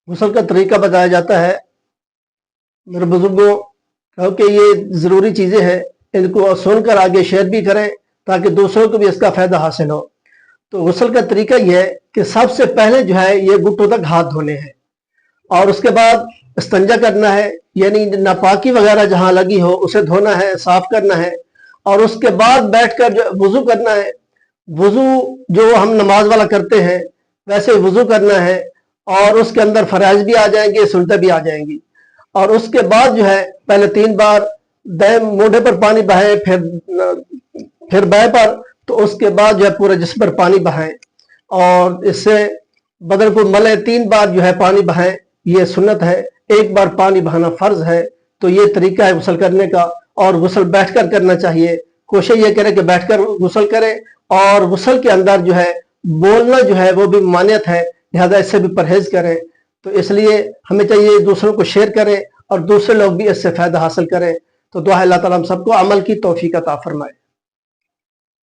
गुस्ल का तरीका बताया जाता है मेरे बुजुर्गों, क्योंकि ये ज़रूरी चीज़ें हैं, इनको सुनकर आगे शेयर भी करें ताकि दूसरों को भी इसका फ़ायदा हासिल हो। तो गुस्ल का तरीका यह है कि सबसे पहले जो है ये घुटनों तक हाथ धोने हैं और उसके बाद इस्तंजा करना है, यानी नापाकी वगैरह जहाँ लगी हो उसे धोना है, साफ करना है और उसके बाद बैठकर जो वुज़ू करना है। वुज़ू जो हम नमाज वाला करते हैं वैसे वुज़ू करना है और उसके अंदर फराइज भी आ जाएंगे, सुन्नतें भी आ जाएंगी। और उसके बाद जो है पहले 3 बार दाएं मोढे पर पानी बहाएं, फिर बाएं पर, तो उसके बाद जो है पूरे जिस्म पर पानी बहाएं और इससे बदन को मले। 3 बार जो है पानी बहाएं, ये सुन्नत है। 1 बार पानी बहाना फर्ज है। तो ये तरीका है गुस्ल करने का और गुस्ल बैठकर करना चाहिए। कोशिश ये करें कि बैठकर गुस्ल करें और गुस्ल के अंदर जो है बोलना जो है वो भी मान्यत है, लिहाजा इससे भी परहेज करें। तो इसलिए हमें चाहिए दूसरों को शेयर करें और दूसरे लोग भी इससे फायदा हासिल करें। तो दुआ है अल्लाह ताला हम सबको अमल की तौफीक अता फरमाए।